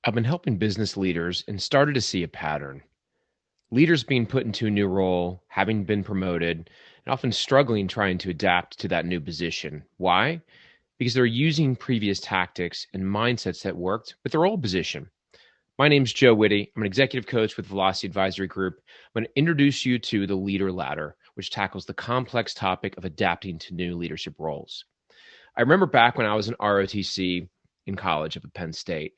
I've been helping business leaders and started to see a pattern. Leaders being put into a new role, having been promoted, and often struggling trying to adapt to that new position. Why? Because they're using previous tactics and mindsets that worked with their old position. My name's Joe Whitty. I'm an executive coach with Velocity Advisory Group. I'm going to introduce you to the leader ladder, which tackles the complex topic of adapting to new leadership roles. I remember back when I was an ROTC in college up at Penn State,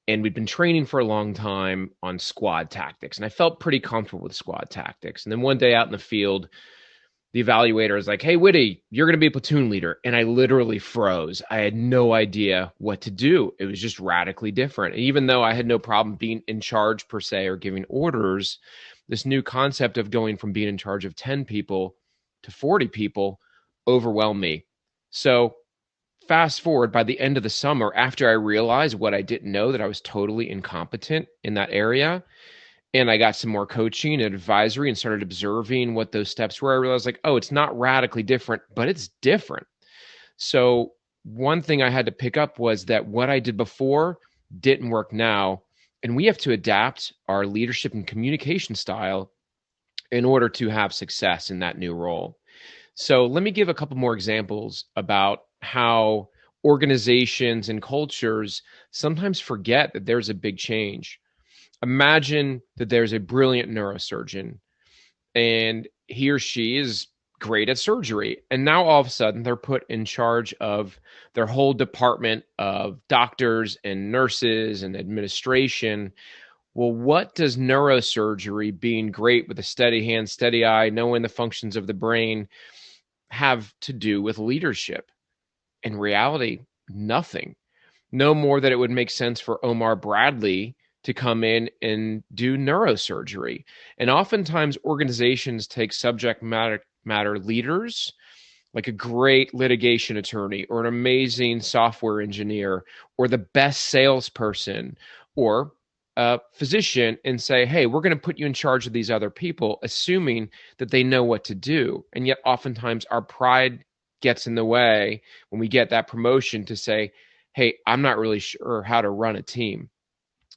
and we'd been training for a long time on squad tactics, and I felt pretty comfortable with squad tactics. And then one day out in the field, the evaluator is like, "Hey, Whitty, you're going to be a platoon leader." And I literally froze. I had no idea what to do. It was just radically different. And even though I had no problem being in charge per se or giving orders, this new concept of going from being in charge of 10 people to 40 people overwhelmed me. So fast forward, by the end of the summer, after I realized what I didn't know, that I was totally incompetent in that area, and I got some more coaching and advisory and started observing what those steps were, I realized, like, oh, it's not radically different, but it's different. So one thing I had to pick up was that what I did before didn't work now, and we have to adapt our leadership and communication style in order to have success in that new role. So let me give a couple more examples about how organizations and cultures sometimes forget that there's a big change. Imagine that there's a brilliant neurosurgeon and he or she is great at surgery. And now all of a sudden they're put in charge of their whole department of doctors and nurses and administration. Well, what does neurosurgery, being great with a steady hand, steady eye, knowing the functions of the brain, have to do with leadership? In reality, nothing. No more that it would make sense for Omar Bradley to come in and do neurosurgery. And oftentimes organizations take subject matter leaders, like a great litigation attorney or an amazing software engineer or the best salesperson or a physician, and say, hey, we're going to put you in charge of these other people, assuming that they know what to do. And yet oftentimes our pride gets in the way when we get that promotion to say, hey, I'm not really sure how to run a team.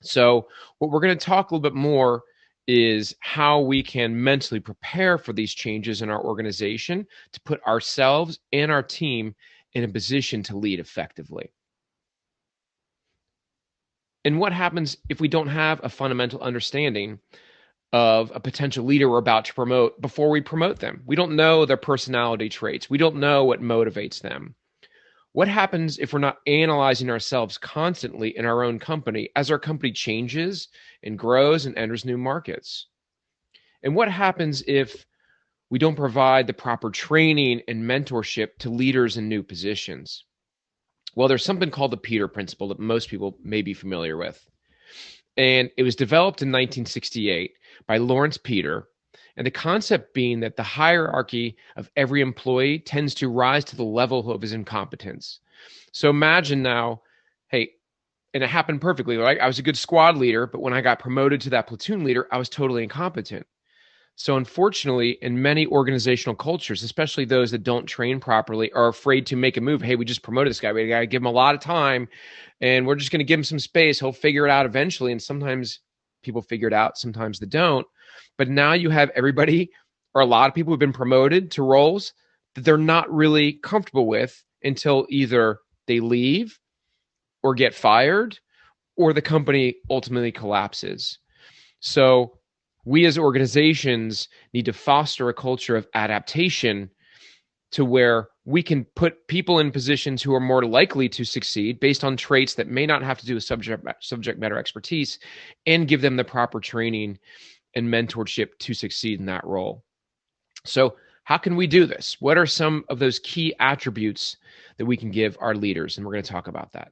So what we're going to talk a little bit more is how we can mentally prepare for these changes in our organization to put ourselves and our team in a position to lead effectively. And what happens if we don't have a fundamental understanding of a potential leader we're about to promote before we promote them? We don't know their personality traits. We don't know what motivates them. What happens if we're not analyzing ourselves constantly in our own company as our company changes and grows and enters new markets? And what happens if we don't provide the proper training and mentorship to leaders in new positions? Well, there's something called the Peter Principle that most people may be familiar with. And it was developed in 1968 by Lawrence Peter. And the concept being that the hierarchy of every employee tends to rise to the level of his incompetence. So imagine now, hey, and it happened perfectly. Like, I was a good squad leader, but when I got promoted to that platoon leader, I was totally incompetent. So unfortunately, in many organizational cultures, especially those that don't train properly, are afraid to make a move. Hey, we just promoted this guy. We got to give him a lot of time, and we're just going to give him some space. He'll figure it out eventually. And sometimes people figure it out, sometimes they don't. But now you have everybody, or a lot of people, who've been promoted to roles that they're not really comfortable with until either they leave or get fired or the company ultimately collapses. So we as organizations need to foster a culture of adaptation to where we can put people in positions who are more likely to succeed based on traits that may not have to do with subject matter expertise, and give them the proper training and mentorship to succeed in that role. So how can we do this? What are some of those key attributes that we can give our leaders? And we're going to talk about that.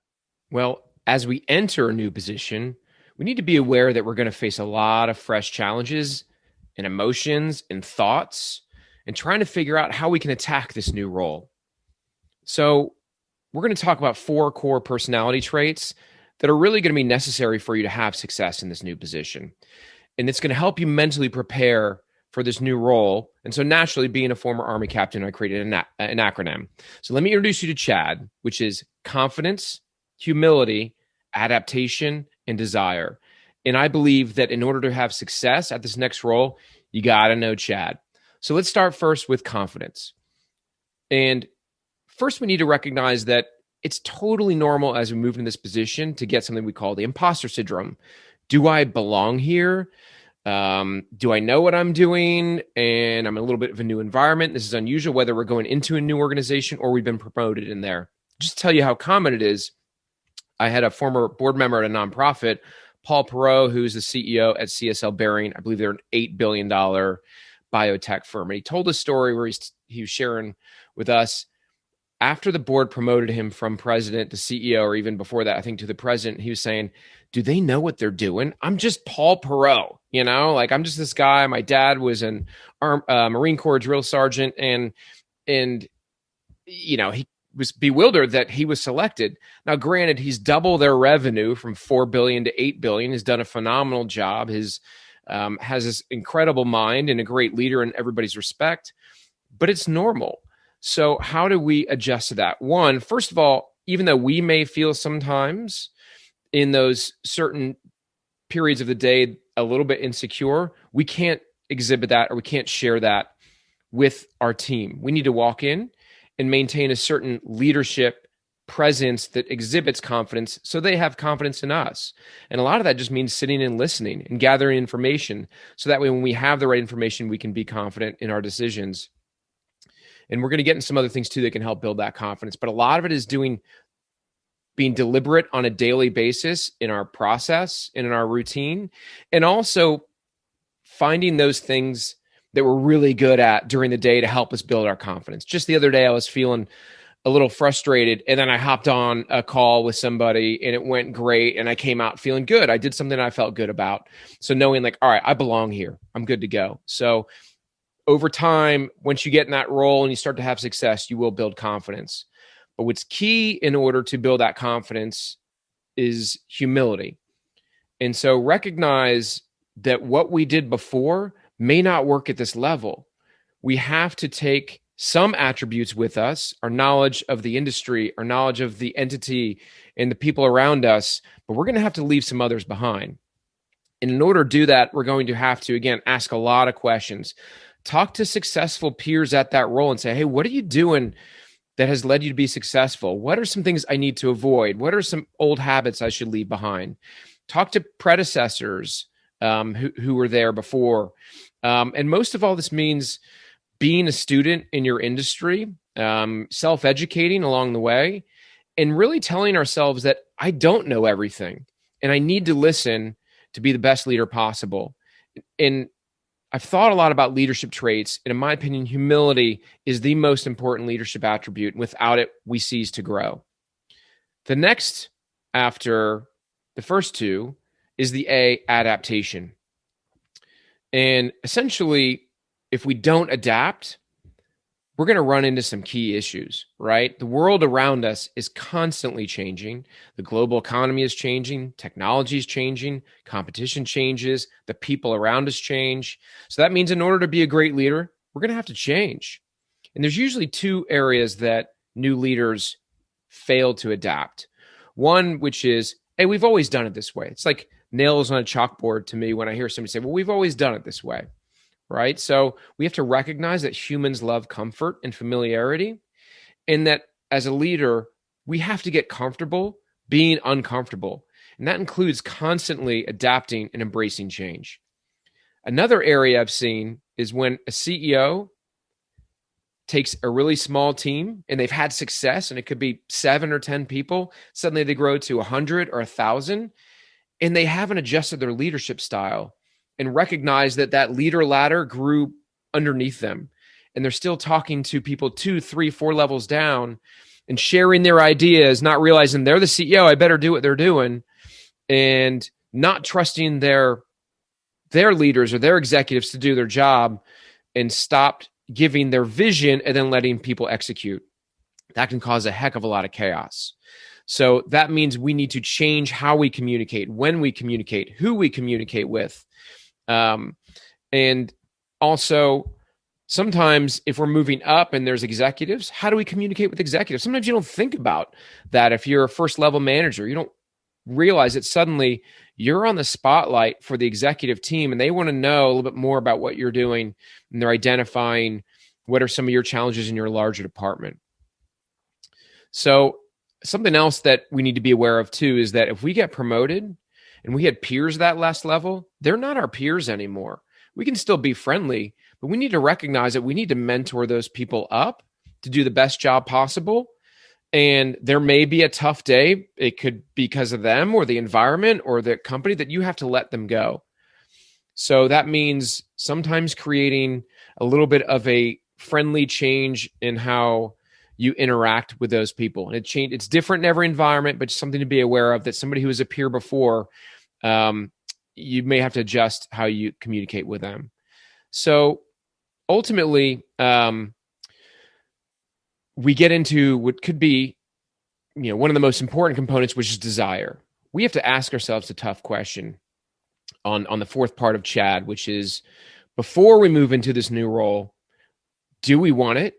Well, as we enter a new position, we need to be aware that we're going to face a lot of fresh challenges and emotions and thoughts, and trying to figure out how we can attack this new role. So we're going to talk about 4 core personality traits that are really going to be necessary for you to have success in this new position. And it's going to help you mentally prepare for this new role. And so naturally, being a former Army captain, I created an acronym. So let me introduce you to CHAD, which is confidence, humility, adaptation, and desire. And I believe that in order to have success at this next role, you got to know Chad. So let's start first with confidence. And first, we need to recognize that it's totally normal as we move into this position to get something we call the imposter syndrome. Do I belong here? Do I know what I'm doing? And I'm in a little bit of a new environment. This is unusual, whether we're going into a new organization or we've been promoted in there. Just to tell you how common it is, I had a former board member at a nonprofit, Paul Perot, who's the CEO at CSL Behring. I believe they're an $8 billion biotech firm. And he told a story where he was sharing with us after the board promoted him from president to CEO, or even before that, I think to the president, he was saying, do they know what they're doing? I'm just Paul Perot, like I'm just this guy. My dad was an Marine Corps drill sergeant, and he was bewildered that he was selected. Now, granted, he's double their revenue from $4 billion to $8 billion. He's done a phenomenal job. Has this incredible mind and a great leader in everybody's respect, but it's normal. So how do we adjust to that? One, first of all, even though we may feel sometimes in those certain periods of the day a little bit insecure, we can't exhibit that, or we can't share that with our team. We need to walk in and maintain a certain leadership presence that exhibits confidence, so they have confidence in us. And a lot of that just means sitting and listening and gathering information, so that way when we have the right information, we can be confident in our decisions. And we're going to get into some other things too that can help build that confidence. But a lot of it is being deliberate on a daily basis in our process and in our routine, and also finding those things that we're really good at during the day to help us build our confidence. Just the other day, I was feeling a little frustrated, and then I hopped on a call with somebody and it went great, and I came out feeling good. I did something I felt good about. So knowing all right, I belong here. I'm good to go. So over time, once you get in that role and you start to have success, you will build confidence. But what's key in order to build that confidence is humility. And so recognize that what we did before may not work at this level. We have to take some attributes with us, our knowledge of the industry, our knowledge of the entity and the people around us, but we're going to have to leave some others behind. And in order to do that, we're going to have to, again, ask a lot of questions. Talk to successful peers at that role and say, hey, what are you doing that has led you to be successful? What are some things I need to avoid? What are some old habits I should leave behind? Talk to predecessors who were there before. And most of all, this means being a student in your industry, self-educating along the way, and really telling ourselves that I don't know everything and I need to listen to be the best leader possible. And I've thought a lot about leadership traits, and in my opinion, humility is the most important leadership attribute. Without it, we cease to grow. The next, after the first two, is the A, adaptation. And essentially, if we don't adapt, we're going to run into some key issues, right? The world around us is constantly changing. The global economy is changing. Technology is changing. Competition changes. The people around us change. So that means in order to be a great leader, we're going to have to change. And there's usually two areas that new leaders fail to adapt. One, which is, hey, we've always done it this way. It's like nails on a chalkboard to me when I hear somebody say, well, we've always done it this way. Right? So we have to recognize that humans love comfort and familiarity, and that as a leader, we have to get comfortable being uncomfortable. And that includes constantly adapting and embracing change. Another area I've seen is when a CEO takes a really small team and they've had success, and it could be 7 or 10 people, suddenly they grow to 100 or 1,000, and they haven't adjusted their leadership style and recognize that leader ladder grew underneath them. And they're still talking to people 2, 3, 4 levels down and sharing their ideas, not realizing they're the CEO, I better do what they're doing, and not trusting their leaders or their executives to do their job, and stopped giving their vision and then letting people execute. That can cause a heck of a lot of chaos. So that means we need to change how we communicate, when we communicate, who we communicate with. And also, sometimes if we're moving up and there's executives, how do we communicate with executives? Sometimes you don't think about that. If you're a first level manager, you don't realize that suddenly you're on the spotlight for the executive team and they want to know a little bit more about what you're doing, and they're identifying what are some of your challenges in your larger department. So something else that we need to be aware of too is that if we get promoted and we had peers at that last level, they're not our peers anymore. We can still be friendly, but we need to recognize that we need to mentor those people up to do the best job possible. And there may be a tough day. It could be because of them or the environment or the company that you have to let them go. So that means sometimes creating a little bit of a friendly change in how you interact with those people. And it's different in every environment, but something to be aware of, that somebody who was a peer before, you may have to adjust how you communicate with them. So ultimately, we get into what could be, one of the most important components, which is desire. We have to ask ourselves a tough question on the fourth part of Chad, which is, before we move into this new role, do we want it?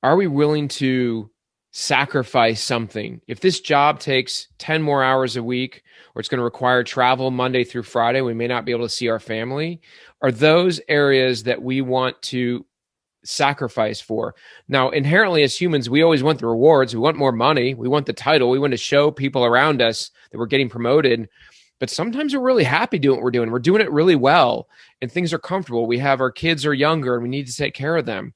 Are we willing to sacrifice something? If this job takes 10 more hours a week, or it's going to require travel Monday through Friday, we may not be able to see our family. Are those areas that we want to sacrifice for? Now, inherently as humans, we always want the rewards. We want more money. We want the title. We want to show people around us that we're getting promoted. But sometimes we're really happy doing what we're doing. We're doing it really well and things are comfortable. We have our kids are younger and we need to take care of them.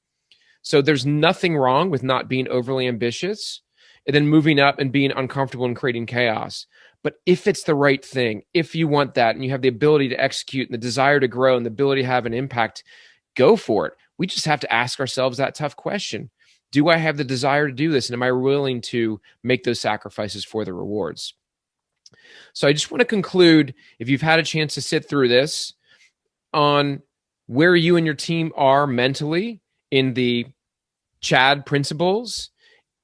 So there's nothing wrong with not being overly ambitious and then moving up and being uncomfortable and creating chaos. But if it's the right thing, if you want that and you have the ability to execute and the desire to grow and the ability to have an impact, go for it. We just have to ask ourselves that tough question. Do I have the desire to do this? And am I willing to make those sacrifices for the rewards? So I just want to conclude, if you've had a chance to sit through this, on where you and your team are mentally in the Chad principles,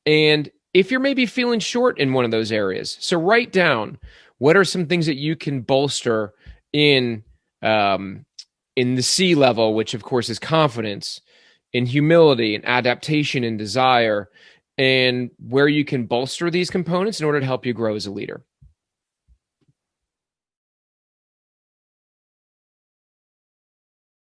and if you're maybe feeling short in one of those areas. So write down, what are some things that you can bolster in the C level, which of course is confidence, in humility and adaptation and desire, and where you can bolster these components in order to help you grow as a leader.